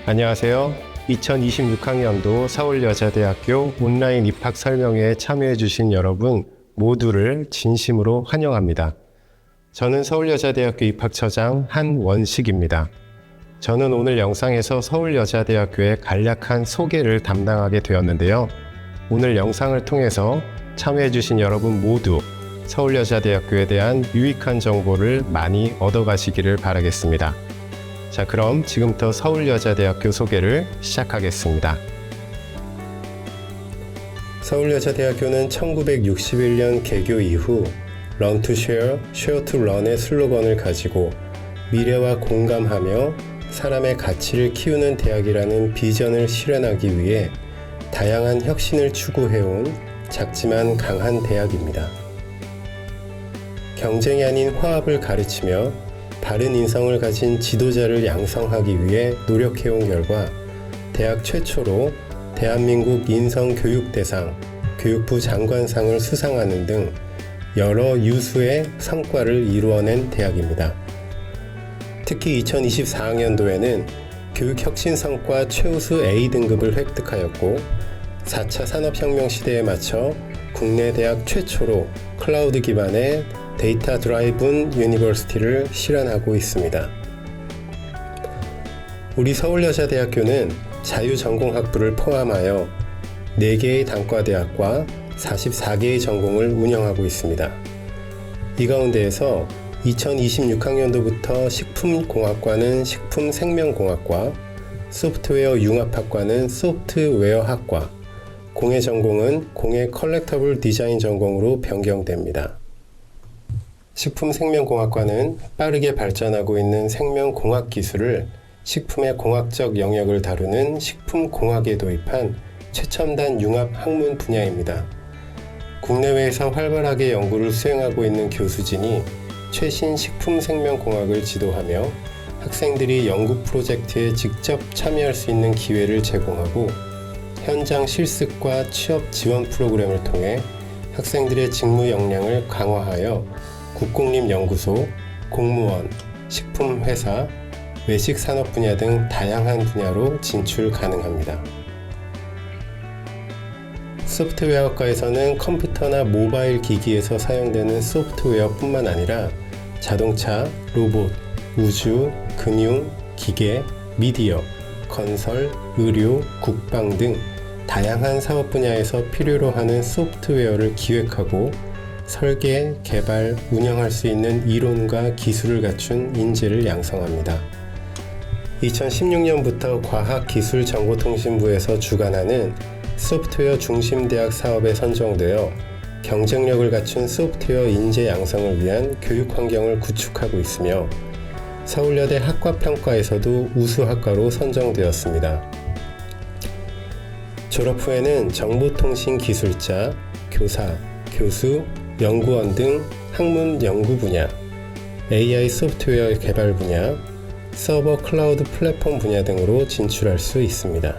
안녕하세요. 2026학년도 서울여자대학교 온라인 입학 설명회에 참여해주신 여러분 모두를 진심으로 환영합니다. 저는 서울여자대학교 입학처장 한원식입니다. 저는 오늘 영상에서 서울여자대학교의 간략한 소개를 담당하게 되었는데요. 오늘 영상을 통해서 참여해주신 여러분 모두 서울여자대학교에 대한 유익한 정보를 많이 얻어가시기를 바라겠습니다. 자, 그럼 지금부터 서울여자대학교 소개를 시작하겠습니다. 서울여자대학교는 1961년 개교 이후 Run to Share, Share to Run의 슬로건을 가지고 미래와 공감하며 사람의 가치를 키우는 대학이라는 비전을 실현하기 위해 다양한 혁신을 추구해온 작지만 강한 대학입니다. 경쟁이 아닌 화합을 가르치며 바른 인성을 가진 지도자를 양성하기 위해 노력해온 결과 대학 최초로 대한민국 인성교육대상, 교육부 장관상을 수상하는 등 여러 유수의 성과를 이루어낸 대학입니다. 특히 2024학년도에는 교육혁신성과 최우수 A등급을 획득하였고 4차 산업혁명 시대에 맞춰 국내 대학 최초로 클라우드 기반의 데이터 드라이븐 유니버시티를 실현하고 있습니다. 우리 서울여자대학교는 자유전공학부를 포함하여 4개의 단과대학과 44개의 전공을 운영하고 있습니다. 이 가운데에서 2026학년도부터 식품공학과는 식품생명공학과, 소프트웨어 융합학과는 소프트웨어학과, 공예 전공은 공예 컬렉터블 디자인 전공으로 변경됩니다. 식품생명공학과는 빠르게 발전하고 있는 생명공학 기술을 식품의 공학적 영역을 다루는 식품공학에 도입한 최첨단 융합 학문 분야입니다. 국내외에서 활발하게 연구를 수행하고 있는 교수진이 최신 식품생명공학을 지도하며 학생들이 연구 프로젝트에 직접 참여할 수 있는 기회를 제공하고 현장 실습과 취업 지원 프로그램을 통해 학생들의 직무 역량을 강화하여 국공립연구소, 공무원, 식품회사, 외식산업 분야 등 다양한 분야로 진출 가능합니다. 소프트웨어학과에서는 컴퓨터나 모바일 기기에서 사용되는 소프트웨어뿐만 아니라 자동차, 로봇, 우주, 금융, 기계, 미디어, 건설, 의료, 국방 등 다양한 사업 분야에서 필요로 하는 소프트웨어를 기획하고 설계, 개발, 운영할 수 있는 이론과 기술을 갖춘 인재를 양성합니다. 2016년부터 과학기술정보통신부에서 주관하는 소프트웨어 중심 대학 사업에 선정되어 경쟁력을 갖춘 소프트웨어 인재 양성을 위한 교육 환경을 구축하고 있으며 서울여대 학과평가에서도 우수학과로 선정되었습니다. 졸업 후에는 정보통신기술자, 교사, 교수, 연구원 등 학문 연구 분야, AI 소프트웨어 개발 분야, 서버 클라우드 플랫폼 분야 등으로 진출할 수 있습니다.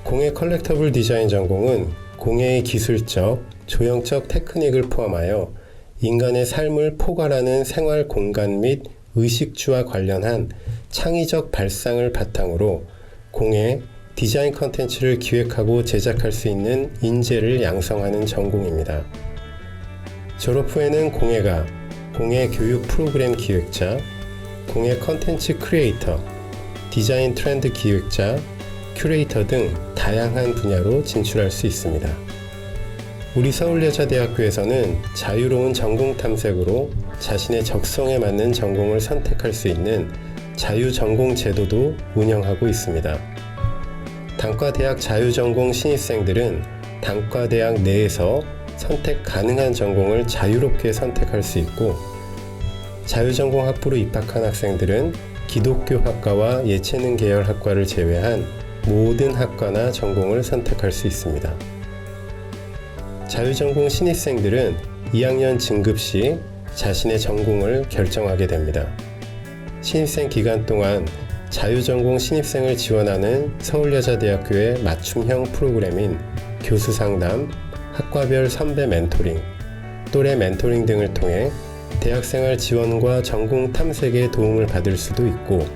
공예 컬렉터블 디자인 전공은 공예의 기술적, 조형적 테크닉을 포함하여 인간의 삶을 포괄하는 생활 공간 및 의식주와 관련한 창의적 발상을 바탕으로 공예, 디자인 컨텐츠를 기획하고 제작할 수 있는 인재를 양성하는 전공입니다. 졸업 후에는 공예가 공예 교육 프로그램 기획자, 공예 컨텐츠 크리에이터, 디자인 트렌드 기획자, 큐레이터 등 다양한 분야로 진출할 수 있습니다. 우리 서울여자대학교에서는 자유로운 전공 탐색으로 자신의 적성에 맞는 전공을 선택할 수 있는 자유전공 제도도 운영하고 있습니다. 단과대학 자유전공 신입생들은 단과대학 내에서 선택 가능한 전공을 자유롭게 선택할 수 있고 자유전공 학부로 입학한 학생들은 기독교학과와 예체능 계열 학과를 제외한 모든 학과나 전공을 선택할 수 있습니다. 자유전공 신입생들은 2학년 진급 시 자신의 전공을 결정하게 됩니다. 신입생 기간 동안 자유전공 신입생을 지원하는 서울여자대학교의 맞춤형 프로그램인 교수상담, 학과별 선배 멘토링, 또래 멘토링 등을 통해 대학생활 지원과 전공 탐색에 도움을 받을 수도 있고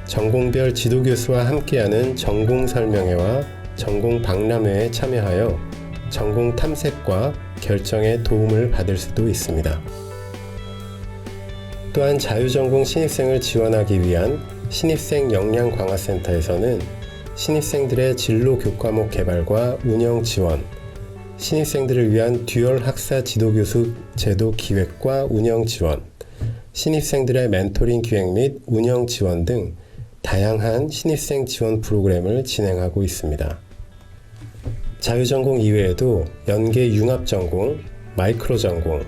전공별 지도교수와 함께하는 전공 설명회와 전공 박람회에 참여하여 전공 탐색과 결정에 도움을 받을 수도 있습니다. 또한 자유전공 신입생을 지원하기 위한 신입생 역량 강화센터에서는 신입생들의 진로 교과목 개발과 운영 지원, 신입생들을 위한 듀얼 학사 지도교수 제도 기획과 운영 지원, 신입생들의 멘토링 기획 및 운영 지원 등 다양한 신입생 지원 프로그램을 진행하고 있습니다. 자유전공 이외에도 연계 융합전공, 마이크로 전공,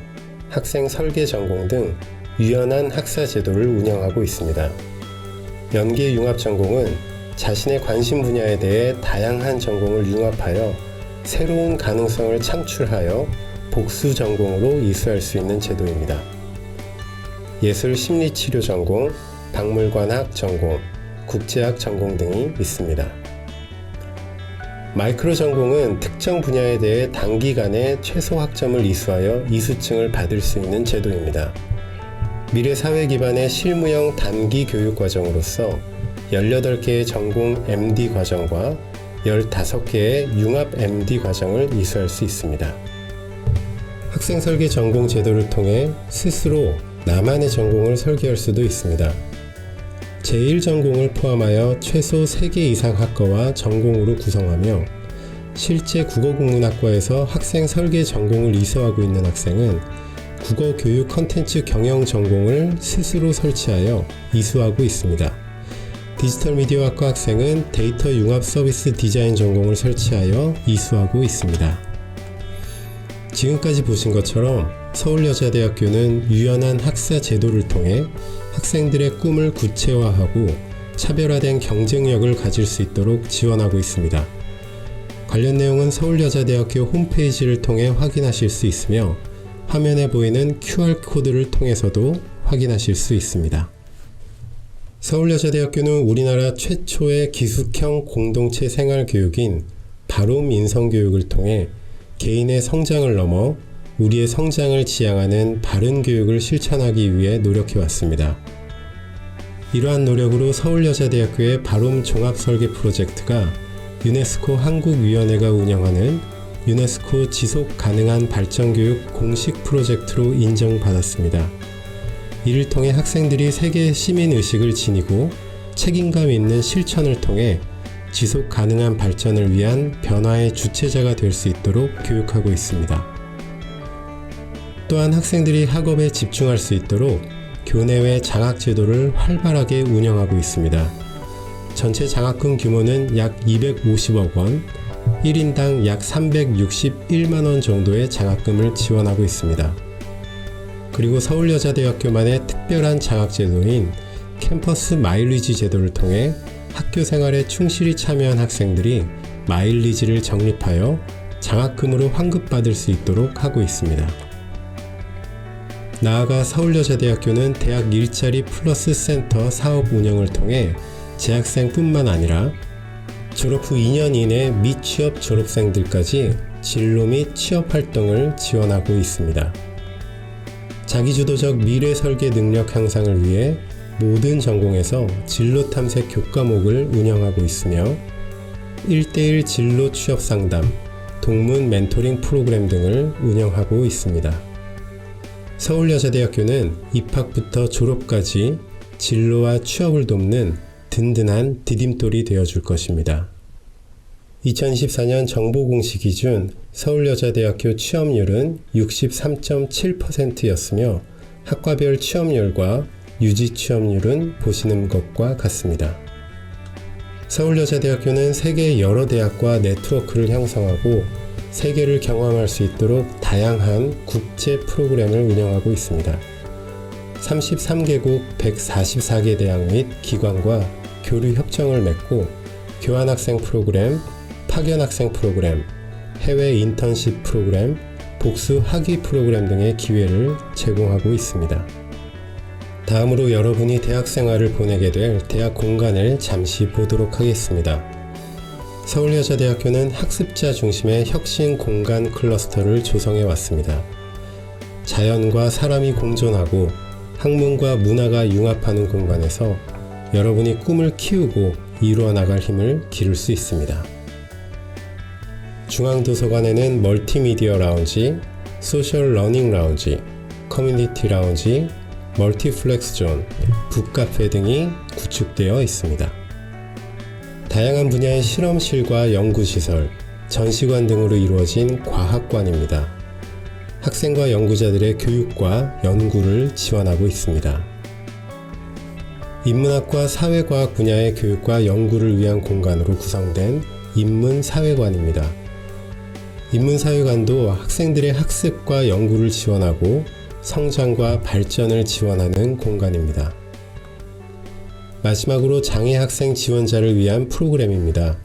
학생 설계 전공 등 유연한 학사 제도를 운영하고 있습니다. 연계 융합전공은 자신의 관심 분야에 대해 다양한 전공을 융합하여 새로운 가능성을 창출하여 복수 전공으로 이수할 수 있는 제도입니다. 예술 심리치료 전공, 박물관학 전공, 국제학 전공 등이 있습니다. 마이크로 전공은 특정 분야에 대해 단기간에 최소 학점을 이수하여 이수증을 받을 수 있는 제도입니다. 미래 사회 기반의 실무형 단기 교육 과정으로서 18개의 전공 MD 과정과 15개의 융합 MD 과정을 이수할 수 있습니다. 학생 설계 전공 제도를 통해 스스로 나만의 전공을 설계할 수도 있습니다. 제1전공을 포함하여 최소 3개 이상 학과와 전공으로 구성하며 실제 국어국문학과에서 학생 설계 전공을 이수하고 있는 학생은 국어교육 컨텐츠 경영 전공을 스스로 설치하여 이수하고 있습니다. 디지털 미디어학과 학생은 데이터 융합 서비스 디자인 전공을 설치하여 이수하고 있습니다. 지금까지 보신 것처럼 서울여자대학교는 유연한 학사 제도를 통해 학생들의 꿈을 구체화하고 차별화된 경쟁력을 가질 수 있도록 지원하고 있습니다. 관련 내용은 서울여자대학교 홈페이지를 통해 확인하실 수 있으며 화면에 보이는 QR코드를 통해서도 확인하실 수 있습니다. 서울여자대학교는 우리나라 최초의 기숙형 공동체 생활교육인 바롬 인성교육을 통해 개인의 성장을 넘어 우리의 성장을 지향하는 바른 교육을 실천하기 위해 노력해왔습니다. 이러한 노력으로 서울여자대학교의 바롬 종합설계 프로젝트가 유네스코 한국위원회가 운영하는 유네스코 지속가능한 발전교육 공식 프로젝트로 인정받았습니다. 이를 통해 학생들이 세계 시민의식을 지니고 책임감 있는 실천을 통해 지속가능한 발전을 위한 변화의 주체자가 될 수 있도록 교육하고 있습니다. 또한 학생들이 학업에 집중할 수 있도록 교내외 장학제도를 활발하게 운영하고 있습니다. 전체 장학금 규모는 약 250억 원, 1인당 약 361만원 정도의 장학금을 지원하고 있습니다. 그리고 서울여자대학교만의 특별한 장학제도인 캠퍼스 마일리지 제도를 통해 학교 생활에 충실히 참여한 학생들이 마일리지를 적립하여 장학금으로 환급받을 수 있도록 하고 있습니다. 나아가 서울여자대학교는 대학 일자리 플러스 센터 사업 운영을 통해 재학생뿐만 아니라 졸업 후 2년 이내 미취업 졸업생들까지 진로 및 취업 활동을 지원하고 있습니다. 자기주도적 미래 설계 능력 향상을 위해 모든 전공에서 진로 탐색 교과목을 운영하고 있으며 1:1 진로 취업 상담, 동문 멘토링 프로그램 등을 운영하고 있습니다. 서울여자대학교는 입학부터 졸업까지 진로와 취업을 돕는 든든한 디딤돌이 되어줄 것입니다. 2024년 정보공시 기준 서울여자대학교 취업률은 63.7%였으며 학과별 취업률과 유지 취업률은 보시는 것과 같습니다. 서울여자대학교는 세계 여러 대학과 네트워크를 형성하고 세계를 경험할 수 있도록 다양한 국제 프로그램을 운영하고 있습니다. 33개국 144개 대학 및 기관과 교류 협정을 맺고 교환학생 프로그램, 파견학생 프로그램, 해외 인턴십 프로그램, 복수 학위 프로그램 등의 기회를 제공하고 있습니다. 다음으로 여러분이 대학 생활을 보내게 될 대학 공간을 잠시 보도록 하겠습니다. 서울여자대학교는 학습자 중심의 혁신 공간 클러스터를 조성해 왔습니다. 자연과 사람이 공존하고 학문과 문화가 융합하는 공간에서 여러분이 꿈을 키우고 이루어 나갈 힘을 기를 수 있습니다. 중앙도서관에는 멀티미디어 라운지, 소셜 러닝 라운지, 커뮤니티 라운지, 멀티플렉스 존, 북카페 등이 구축되어 있습니다. 다양한 분야의 실험실과 연구시설, 전시관 등으로 이루어진 과학관입니다. 학생과 연구자들의 교육과 연구를 지원하고 있습니다. 인문학과 사회과학 분야의 교육과 연구를 위한 공간으로 구성된 인문사회관입니다. 인문사회관도 학생들의 학습과 연구를 지원하고 성장과 발전을 지원하는 공간입니다. 마지막으로 장애학생 지원자를 위한 프로그램입니다.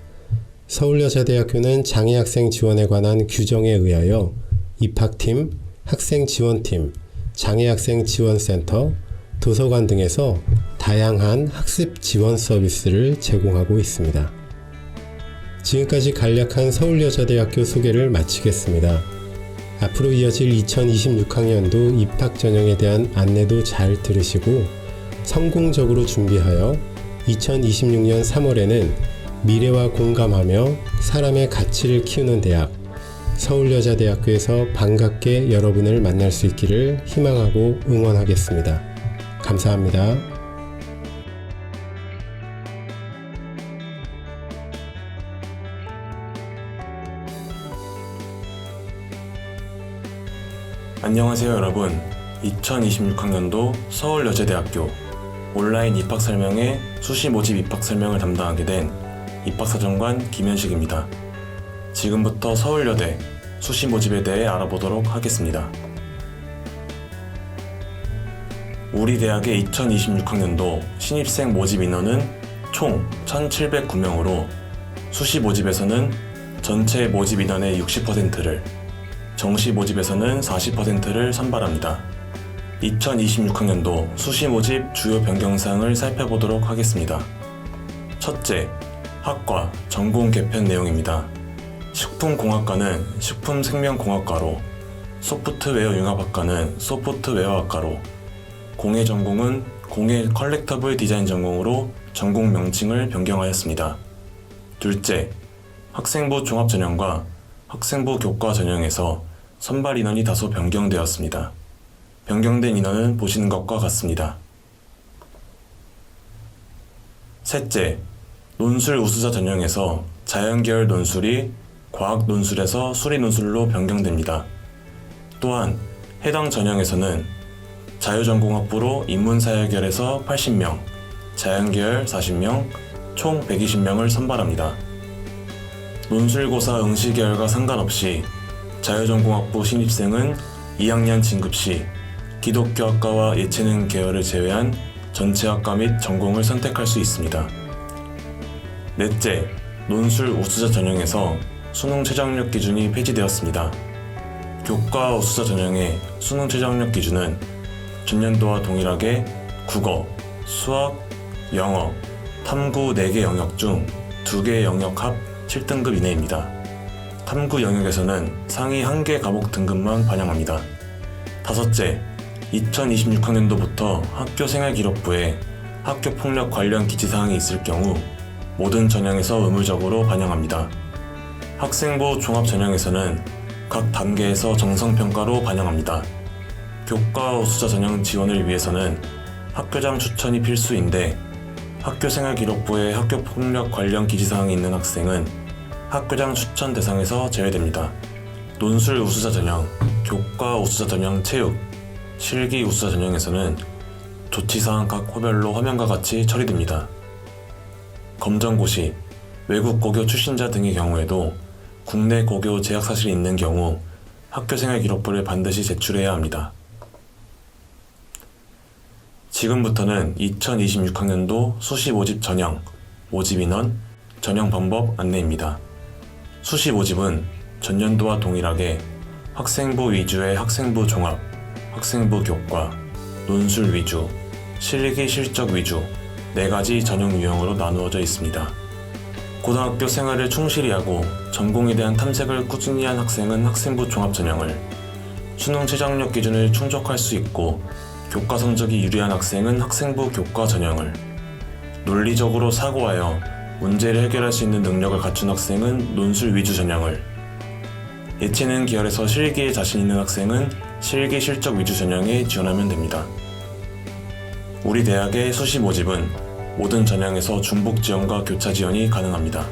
서울여자대학교는 장애학생 지원에 관한 규정에 의하여 입학팀, 학생지원팀, 장애학생 지원센터, 도서관 등에서 다양한 학습 지원 서비스를 제공하고 있습니다. 지금까지 간략한 서울여자대학교 소개를 마치겠습니다. 앞으로 이어질 2026학년도 입학 전형에 대한 안내도 잘 들으시고 성공적으로 준비하여 2026년 3월에는 미래와 공감하며 사람의 가치를 키우는 대학 서울여자대학교에서 반갑게 여러분을 만날 수 있기를 희망하고 응원하겠습니다. 감사합니다. 안녕하세요 여러분. 2026학년도 서울여자대학교 온라인 입학 설명회 수시 모집 입학 설명을 담당하게 된 입학사정관 김현식입니다. 지금부터 서울여대 수시 모집에 대해 알아보도록 하겠습니다. 우리 대학의 2026학년도 신입생 모집 인원은 총 1,709명으로 수시 모집에서는 전체 모집 인원의 60%를, 정시 모집에서는 40%를 선발합니다. 2026학년도 수시 모집 주요 변경사항을 살펴보도록 하겠습니다. 첫째, 학과, 전공 개편 내용입니다. 식품공학과는 식품생명공학과로, 소프트웨어 융합학과는 소프트웨어학과로, 공예 전공은 공예 컬렉터블 디자인 전공으로 전공 명칭을 변경하였습니다. 둘째, 학생부 종합 전형과 학생부 교과 전형에서 선발 인원이 다소 변경되었습니다. 변경된 인원은 보시는 것과 같습니다. 셋째, 논술 우수자 전형에서 자연계열 논술이 과학 논술에서 수리 논술로 변경됩니다. 또한 해당 전형에서는 자유전공학부로 인문사회계열에서 80명, 자연계열 40명, 총 120명을 선발합니다. 논술고사 응시계열과 상관없이 자유전공학부 신입생은 2학년 진급 시 기독교학과와 예체능 계열을 제외한 전체 학과 및 전공을 선택할 수 있습니다. 넷째, 논술 우수자 전형에서 수능 최저학력 기준이 폐지되었습니다. 교과 우수자 전형의 수능 최저학력 기준은 전년도와 동일하게 국어, 수학, 영어, 탐구 4개 영역 중 2개 영역 합 7등급 이내입니다. 탐구 영역에서는 상위 1개 과목 등급만 반영합니다. 다섯째, 2026학년도부터 학교생활기록부에 학교폭력 관련 기재사항이 있을 경우 모든 전형에서 의무적으로 반영합니다. 학생부 종합 전형에서는 각 단계에서 정성평가로 반영합니다. 교과 우수자 전형 지원을 위해서는 학교장 추천이 필수인데 학교생활기록부에 학교폭력 관련 기재사항이 있는 학생은 학교장 추천 대상에서 제외됩니다. 논술 우수자 전형, 교과 우수자 전형 체육, 실기 우수자 전형에서는 조치사항 각 호별로 화면과 같이 처리됩니다. 검정고시, 외국 고교 출신자 등의 경우에도 국내 고교 재학 사실이 있는 경우 학교생활기록부를 반드시 제출해야 합니다. 지금부터는 2026학년도 수시 모집 전형, 모집 인원, 전형 방법 안내입니다. 수시 모집은 전년도와 동일하게 학생부 위주의 학생부 종합, 학생부 교과, 논술 위주, 실기 실적 위주 4가지 전형 유형으로 나누어져 있습니다. 고등학교 생활을 충실히 하고 전공에 대한 탐색을 꾸준히 한 학생은 학생부 종합 전형을, 수능 최저학력 기준을 충족할 수 있고 교과 성적이 유리한 학생은 학생부 교과 전형을, 논리적으로 사고하여 문제를 해결할 수 있는 능력을 갖춘 학생은 논술 위주 전형을, 예체능 계열에서 실기에 자신 있는 학생은 실기 실적 위주 전형에 지원하면 됩니다. 우리 대학의 수시 모집은 모든 전형에서 중복 지원과 교차 지원이 가능합니다.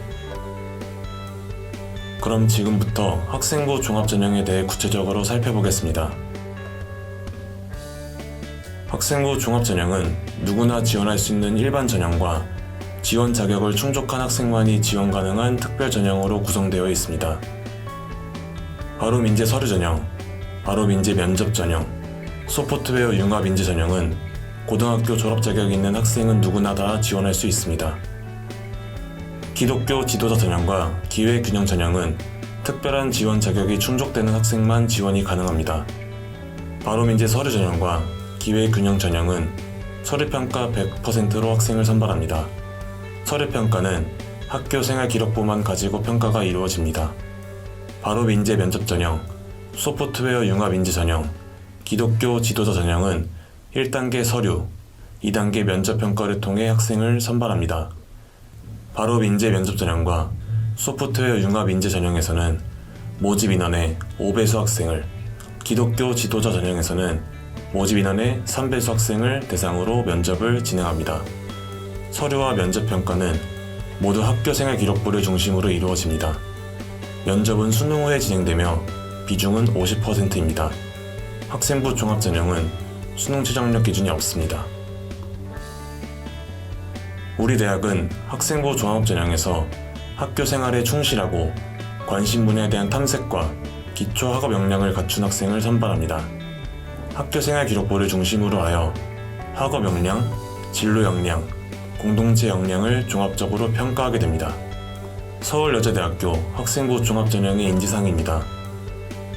그럼 지금부터 학생부 종합 전형에 대해 구체적으로 살펴보겠습니다. 학생부 종합 전형은 누구나 지원할 수 있는 일반 전형과 지원 자격을 충족한 학생만이 지원 가능한 특별 전형으로 구성되어 있습니다. 바로 민재 서류 전형, 바로 민재 면접 전형, 소프트웨어 융합 인재 전형은 고등학교 졸업 자격이 있는 학생은 누구나 다 지원할 수 있습니다. 기독교 지도자 전형과 기회균형 전형은 특별한 지원 자격이 충족되는 학생만 지원이 가능합니다. 바로 민재 서류 전형과 기회균형 전형은 서류평가 100%로 학생을 선발합니다. 서류평가는 학교생활 기록부만 가지고 평가가 이루어집니다. 바로 민재 면접 전형, 소프트웨어 융합 인재 전형, 기독교 지도자 전형은 1단계 서류, 2단계 면접 평가를 통해 학생을 선발합니다. 바로 민재 면접 전형과 소프트웨어 융합 인재 전형에서는 모집 인원의 5배수 학생을, 기독교 지도자 전형에서는 모집 인원의 3배수 학생을 대상으로 면접을 진행합니다. 서류와 면접 평가는 모두 학교생활 기록부를 중심으로 이루어집니다. 면접은 수능 후에 진행되며 비중은 50%입니다. 학생부 종합 전형은 수능 최저학력 기준이 없습니다. 우리 대학은 학생부 종합 전형에서 학교 생활에 충실하고 관심 분야에 대한 탐색과 기초 학업 역량을 갖춘 학생을 선발합니다. 학교 생활 기록부를 중심으로 하여 학업 역량, 진로 역량, 공동체 역량을 종합적으로 평가하게 됩니다. 서울여자대학교 학생부 종합 전형의 인지사항입니다.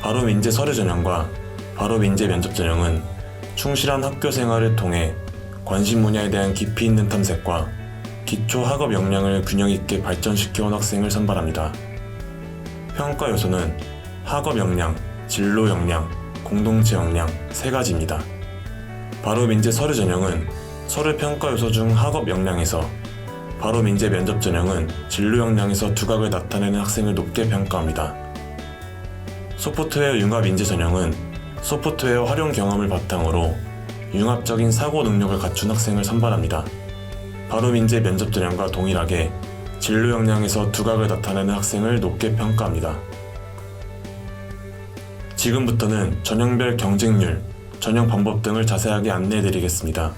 바로 민재 서류 전형과 바로 민재 면접 전형은 충실한 학교 생활을 통해 관심 분야에 대한 깊이 있는 탐색과 기초 학업 역량을 균형 있게 발전시켜온 학생을 선발합니다. 평가 요소는 학업 역량, 진로 역량, 공동체 역량 3가지입니다. 바로 민재 서류 전형은 서류 평가 요소 중 학업 역량에서, 바로 민재 면접 전형은 진로 역량에서 두각을 나타내는 학생을 높게 평가합니다. 소프트웨어 융합 인재 전형은 소프트웨어 활용 경험을 바탕으로 융합적인 사고 능력을 갖춘 학생을 선발합니다. 바로 민재 면접 전형과 동일하게 진로 역량에서 두각을 나타내는 학생을 높게 평가합니다. 지금부터는 전형별 경쟁률, 전형 방법 등을 자세하게 안내해 드리겠습니다.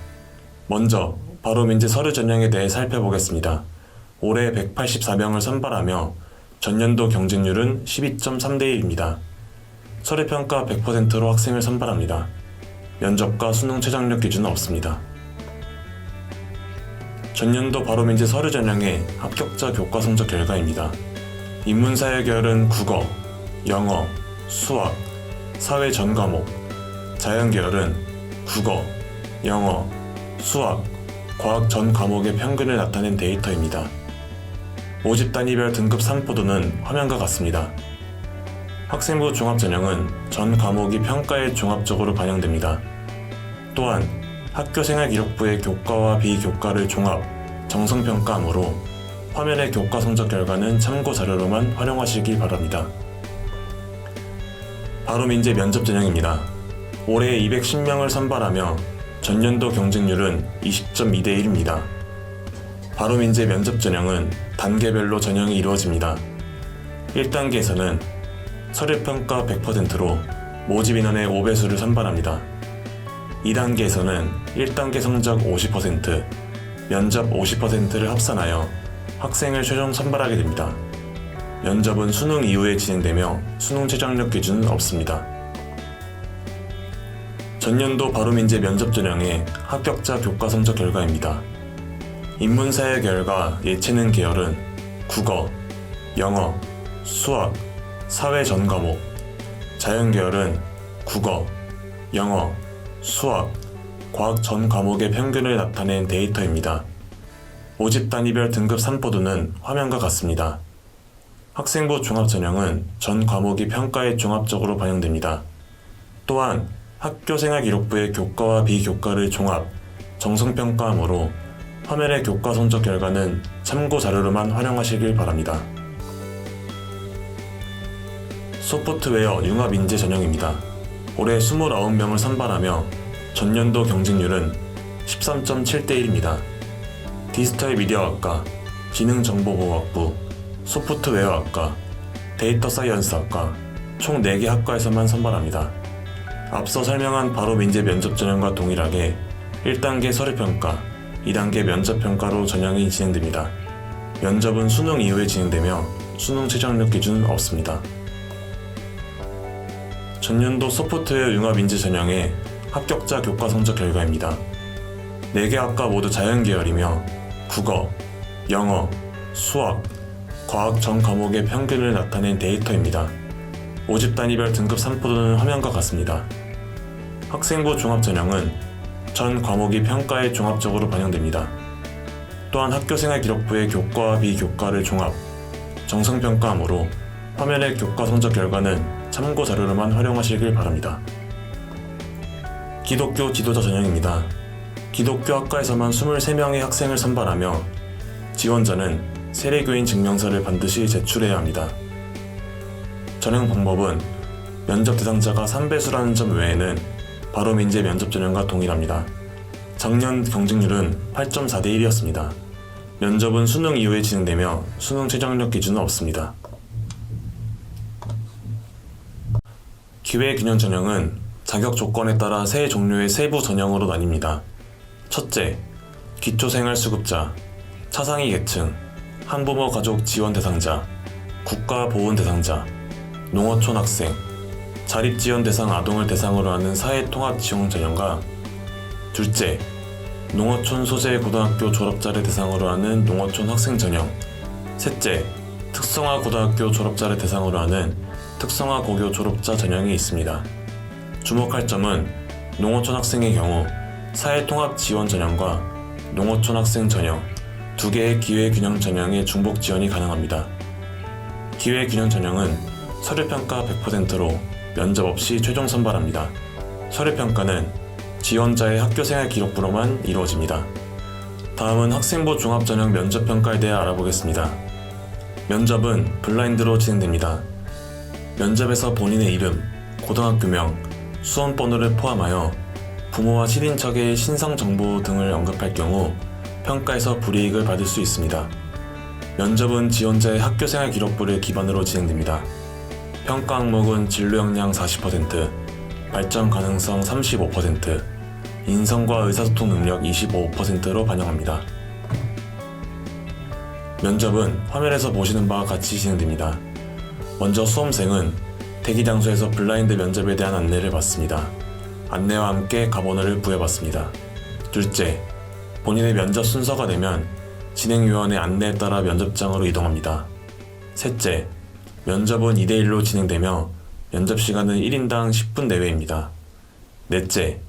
먼저 바로 민재 서류 전형에 대해 살펴보겠습니다. 올해 184명을 선발하며 전년도 경쟁률은 12.3대 1입니다. 서류평가 100%로 학생을 선발합니다. 면접과 수능 최저학력 기준은 없습니다. 전년도 바로 민재 서류 전형의 합격자 교과 성적 결과입니다. 인문사회 계열은 국어, 영어, 수학, 사회 전 과목, 자연 계열은 국어, 영어, 수학, 과학 전 과목의 평균을 나타낸 데이터입니다. 모집 단위별 등급 산포도는 화면과 같습니다. 학생부 종합 전형은 전 과목이 평가에 종합적으로 반영됩니다. 또한 학교생활 기록부의 교과와 비교과를 종합, 정성평가하므로 화면의 교과 성적 결과는 참고 자료로만 활용하시기 바랍니다. 바로 민재 면접 전형입니다. 올해 210명을 선발하며 전년도 경쟁률은 20.2대 1입니다. 바로 민재 면접 전형은 단계별로 전형이 이루어집니다. 1단계에서는 서류평가 100%로 모집 인원의 5배수를 선발합니다. 2단계에서는 1단계 성적 50%, 면접 50%를 합산하여 학생을 최종 선발하게 됩니다. 면접은 수능 이후에 진행되며 수능 최저학력 기준은 없습니다. 전년도 바로 민재 면접 전형의 합격자 교과 성적 결과입니다. 인문사회 계열과 예체능 계열은 국어, 영어, 수학, 사회 전 과목, 자연 계열은 국어, 영어, 수학, 과학 전 과목의 평균을 나타낸 데이터입니다. 모집 단위별 등급 산포도는 화면과 같습니다. 학생부 종합 전형은 전 과목이 평가에 종합적으로 반영됩니다. 또한 학교생활 기록부의 교과와 비교과를 종합, 정성평가하므로 화면의 교과 성적 결과는 참고 자료로만 활용하시길 바랍니다. 소프트웨어 융합인재 전형입니다. 올해 29명을 선발하며 전년도 경쟁률은 13.7대1입니다. 디지털 미디어학과, 지능정보보호학부, 소프트웨어학과, 데이터 사이언스학과 총 4개 학과에서만 선발합니다. 앞서 설명한 바로민재 면접 전형과 동일하게 1단계 서류평가, 2단계 면접평가로 전형이 진행됩니다. 면접은 수능 이후에 진행되며 수능 최저학력 기준은 없습니다. 전년도 소프트웨어 융합인재 전형의 합격자 교과 성적 결과입니다. 4개 학과 모두 자연 계열이며 국어, 영어, 수학, 과학 전 과목의 평균을 나타낸 데이터입니다. 모집 단위별 등급 산포도는 화면과 같습니다. 학생부 종합 전형은 전 과목이 평가에 종합적으로 반영됩니다. 또한 학교생활 기록부의 교과와 비교과를 종합, 정성평가하므로 화면의 교과 성적 결과는 참고 자료로만 활용하시길 바랍니다. 기독교 지도자 전형입니다. 기독교 학과에서만 23명의 학생을 선발하며 지원자는 세례교인 증명서를 반드시 제출해야 합니다. 전형 방법은 면접 대상자가 3배수라는 점 외에는 바로민재 면접 전형과 동일합니다. 작년 경쟁률은 8.4대1이었습니다. 면접은 수능 이후에 진행되며 수능 최저학력 기준은 없습니다. 기회균형 전형은 자격 조건에 따라 세 종류의 세부 전형으로 나뉩니다. 첫째, 기초생활수급자, 차상위 계층, 한부모 가족 지원 대상자, 국가보훈 대상자, 농어촌 학생, 자립지원 대상 아동을 대상으로 하는 사회통합지원 전형과 둘째, 농어촌 소재 고등학교 졸업자를 대상으로 하는 농어촌 학생 전형, 셋째, 특성화 고등학교 졸업자를 대상으로 하는 특성화 고교 졸업자 전형이 있습니다. 주목할 점은 농어촌 학생의 경우 사회통합 지원 전형과 농어촌 학생 전형, 2개의 기회균형 전형의 중복 지원이 가능합니다. 기회균형 전형은 서류평가 100%로 면접 없이 최종 선발합니다. 서류평가는 지원자의 학교생활 기록부로만 이루어집니다. 다음은 학생부 종합전형 면접평가에 대해 알아보겠습니다. 면접은 블라인드로 진행됩니다. 면접에서 본인의 이름, 고등학교명, 수험번호를 포함하여 부모와 친인척의 신상정보 등을 언급할 경우 평가에서 불이익을 받을 수 있습니다. 면접은 지원자의 학교생활 기록부를 기반으로 진행됩니다. 평가 항목은 진로 역량 40%, 발전 가능성 35%, 인성과 의사소통 능력 25%로 반영합니다. 면접은 화면에서 보시는 바와 같이 진행됩니다. 먼저 수험생은 대기 장소에서 블라인드 면접에 대한 안내를 받습니다. 안내와 함께 갑오너를 부여받습니다. 둘째, 본인의 면접 순서가 되면 진행위원의 안내에 따라 면접장으로 이동합니다. 셋째, 면접은 2대1로 진행되며 면접 시간은 1인당 10분 내외입니다. 넷째,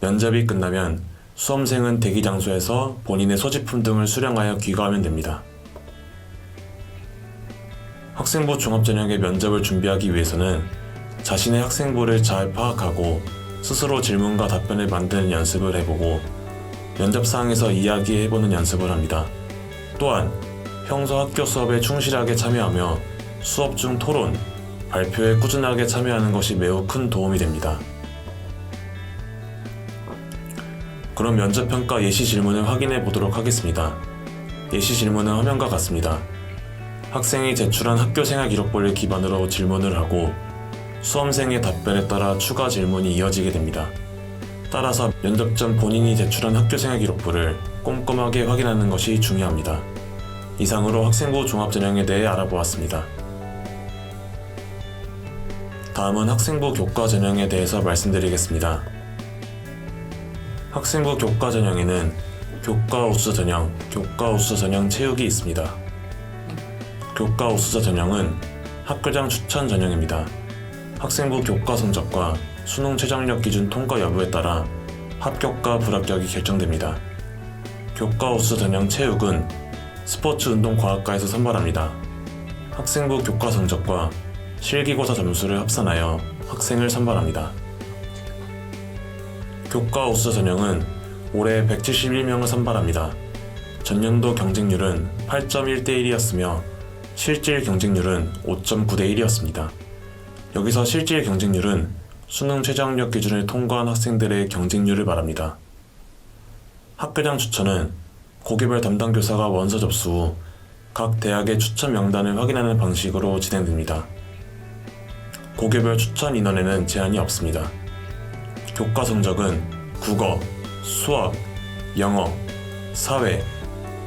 면접이 끝나면 수험생은 대기 장소에서 본인의 소지품 등을 수령하여 귀가하면 됩니다. 학생부 종합전형의 면접을 준비하기 위해서는 자신의 학생부를 잘 파악하고 스스로 질문과 답변을 만드는 연습을 해보고 면접사항에서 이야기해보는 연습을 합니다. 또한 평소 학교 수업에 충실하게 참여하며 수업 중 토론, 발표에 꾸준하게 참여하는 것이 매우 큰 도움이 됩니다. 그럼 면접평가 예시 질문을 확인해 보도록 하겠습니다. 예시 질문은 화면과 같습니다. 학생이 제출한 학교생활 기록부를 기반으로 질문을 하고 수험생의 답변에 따라 추가 질문이 이어지게 됩니다. 따라서 면접 전 본인이 제출한 학교생활 기록부를 꼼꼼하게 확인하는 것이 중요합니다. 이상으로 학생부 종합전형에 대해 알아보았습니다. 다음은 학생부 교과 전형에 대해서 말씀드리겠습니다. 학생부 교과 전형에는 교과 우수자 전형, 교과 우수자 전형 채우기 있습니다. 교과 우수자 전형은 학교장 추천 전형입니다. 학생부 교과 성적과 수능 최저학력 기준 통과 여부에 따라 합격과 불합격이 결정됩니다. 교과 우수자 전형 체육은 스포츠 운동 과학과에서 선발합니다. 학생부 교과 성적과 실기고사 점수를 합산하여 학생을 선발합니다. 교과 우수자 전형은 올해 171명을 선발합니다. 전년도 경쟁률은 8.1대 1이었으며 실질 경쟁률은 5.9대 1이었습니다. 여기서 실질 경쟁률은 수능 최저학력 기준을 통과한 학생들의 경쟁률을 말합니다. 학교장 추천은 고교별 담당 교사가 원서 접수 후 각 대학의 추천 명단을 확인하는 방식으로 진행됩니다. 고교별 추천 인원에는 제한이 없습니다. 교과 성적은 국어, 수학, 영어, 사회,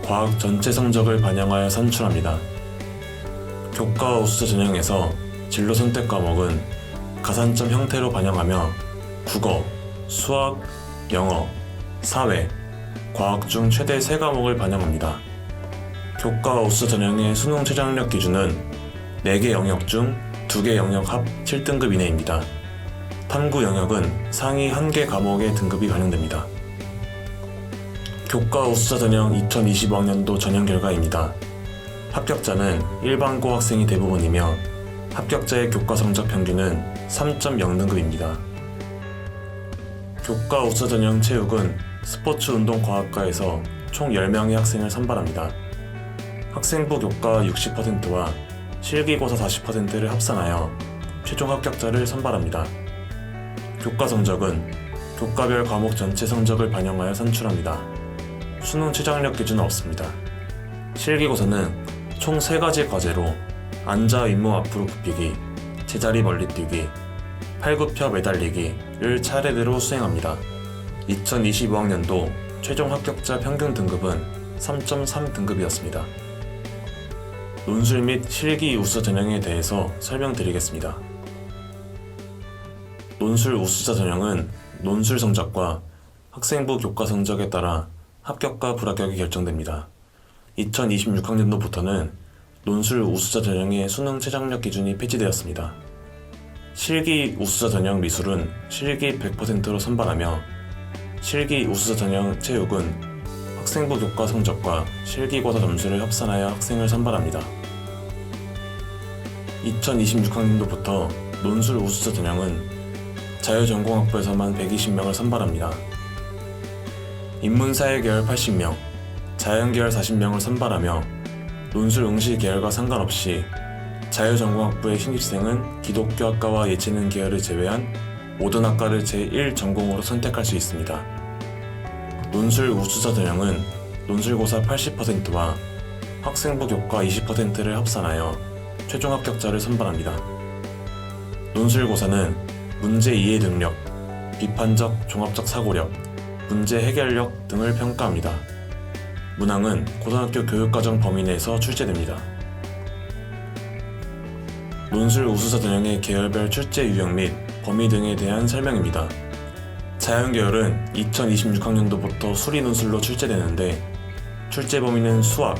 과학 전체 성적을 반영하여 산출합니다. 교과 우수자 전형에서 진로 선택 과목은 가산점 형태로 반영하며 국어, 수학, 영어, 사회, 과학 중 최대 3과목을 반영합니다. 교과 우수자 전형의 수능 최저학력 기준은 4개 영역 중 2개 영역 합 7등급 이내입니다. 탐구 영역은 상위 1개 과목의 등급이 반영됩니다. 교과 우수자 전형 2025학년도 전형 결과입니다. 합격자는 일반고 학생이 대부분이며 합격자의 교과 성적 평균은 3.0등급입니다. 교과 우수자 전형 체육은 스포츠운동과학과에서 총 10명의 학생을 선발합니다. 학생부 교과 60%와 실기고사 40%를 합산하여 최종 합격자를 선발합니다. 교과 성적은 교과별 과목 전체 성적을 반영하여 산출합니다. 수능 최저학력 기준은 없습니다. 실기고사는 총 3가지 과제로 앉아 윗몸 앞으로 굽히기, 제자리 멀리 뛰기, 팔굽혀 매달리기를 차례대로 수행합니다. 2025학년도 최종 합격자 평균 등급은 3.3등급이었습니다. 논술 및 실기 우수자 전형에 대해서 설명드리겠습니다. 논술 우수자 전형은 논술 성적과 학생부 교과 성적에 따라 합격과 불합격이 결정됩니다. 2026학년도부터는 논술 우수자 전형의 수능 최저학력 기준이 폐지되었습니다. 실기 우수자 전형 미술은 실기 100%로 선발하며 실기 우수자 전형 체육은 학생부 교과 성적과 실기고사 점수를 합산하여 학생을 선발합니다. 2026학년도부터 논술 우수자 전형은 자유전공학부에서만 120명을 선발합니다. 인문사회 계열 80명, 자연계열 40명을 선발하며 논술 응시 계열과 상관없이 자유전공학부의 신입생은 기독교학과와 예체능 계열을 제외한 모든 학과를 제1전공으로 선택할 수 있습니다. 논술 우수자 전형은 논술고사 80%와 학생부 교과 20%를 합산하여 최종 합격자를 선발합니다. 논술고사는 문제 이해 능력, 비판적 종합적 사고력, 문제 해결력 등을 평가합니다. 문항은 고등학교 교육과정 범위 내에서 출제됩니다. 논술 우수자 전형의 계열별 출제 유형 및 범위 등에 대한 설명입니다. 자연계열은 2026학년도부터 수리 논술로 출제되는데 출제 범위는 수학,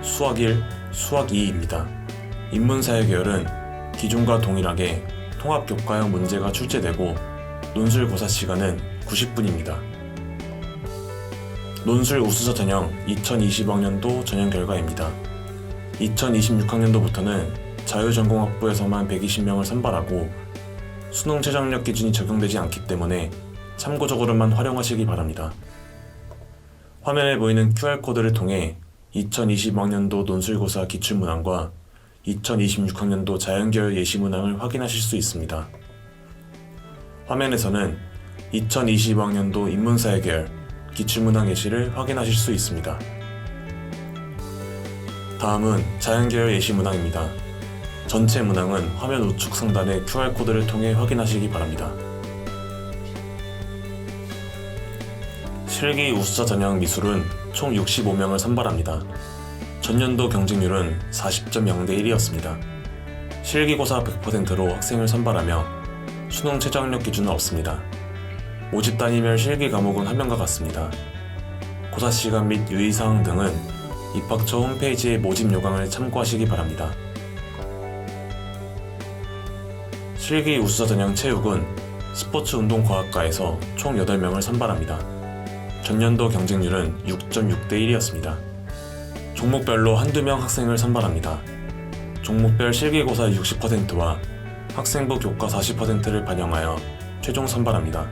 수학 1, 수학 2입니다. 인문사회 계열은 기존과 동일하게 통합교과형 문제가 출제되고 논술 고사 시간은 90분입니다. 논술 우수자 전형 2020학년도 전형 결과입니다. 2026학년도부터는 자유전공학부에서만 120명을 선발하고 수능 최저학력 기준이 적용되지 않기 때문에 참고적으로만 활용하시기 바랍니다. 화면에 보이는 QR코드를 통해 2025학년도 논술고사 기출문항과 2026학년도 자연계열 예시문항을 확인하실 수 있습니다. 화면에서는 2025학년도 인문사회 계열 기출문항 예시를 확인하실 수 있습니다. 다음은 자연계열 예시문항입니다. 전체 문항은 화면 우측 상단의 QR코드를 통해 확인하시기 바랍니다. 실기 우수자 전형 미술은 총 65명을 선발합니다. 전년도 경쟁률은 40.0대 1이었습니다. 실기고사 100%로 학생을 선발하며 수능 최저학력 기준은 없습니다. 모집 단위별 실기 과목은 화면과 같습니다. 고사 시간 및 유의사항 등은 입학처 홈페이지의 모집 요강을 참고하시기 바랍니다. 실기 우수자 전형 체육은 스포츠운동과학과에서 총 8명을 선발합니다. 전년도 경쟁률은 6.6대 1이었습니다. 종목별로 한두 명 학생을 선발합니다. 종목별 실기고사 60%와 학생부 교과 40%를 반영하여 최종 선발합니다.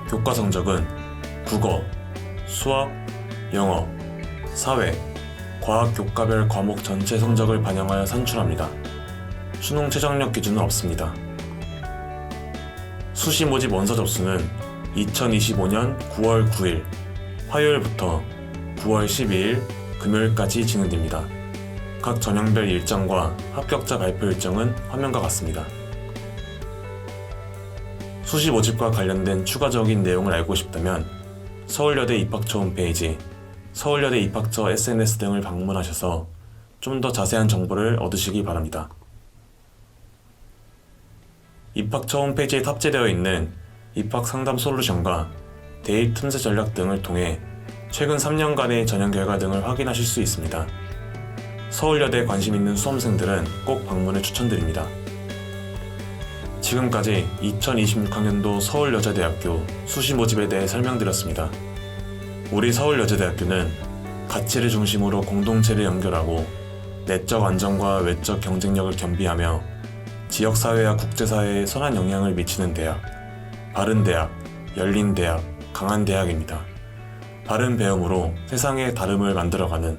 교과 성적은 국어, 수학, 영어, 사회, 과학 교과별 과목 전체 성적을 반영하여 산출합니다. 수능 최저학력 기준은 없습니다. 수시 모집 원서 접수는 2025년 9월 9일 화요일부터 9월 12일 금요일까지 진행됩니다. 각 전형별 일정과 합격자 발표 일정은 화면과 같습니다. 수시 모집과 관련된 추가적인 내용을 알고 싶다면 서울여대 입학처 홈페이지, 서울여대 입학처 SNS 등을 방문하셔서 좀 더 자세한 정보를 얻으시기 바랍니다. 입학처 홈페이지에 탑재되어 있는 입학 상담 솔루션과 대입 틈새 전략 등을 통해 최근 3년간의 전형 결과 등을 확인하실 수 있습니다. 서울여대에 관심 있는 수험생들은 꼭 방문을 추천드립니다. 지금까지 2026학년도 서울여자대학교 수시 모집에 대해 설명드렸습니다. 우리 서울여자대학교는 가치를 중심으로 공동체를 연결하고 내적 안정과 외적 경쟁력을 겸비하며 지역사회와 국제사회에 선한 영향을 미치는 대학, 바른 대학, 열린 대학, 강한 대학입니다. 바른 배움으로 세상의 다름을 만들어가는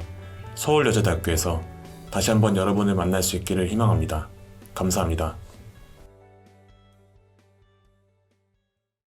서울여자대학교에서 다시 한번 여러분을 만날 수 있기를 희망합니다. 감사합니다.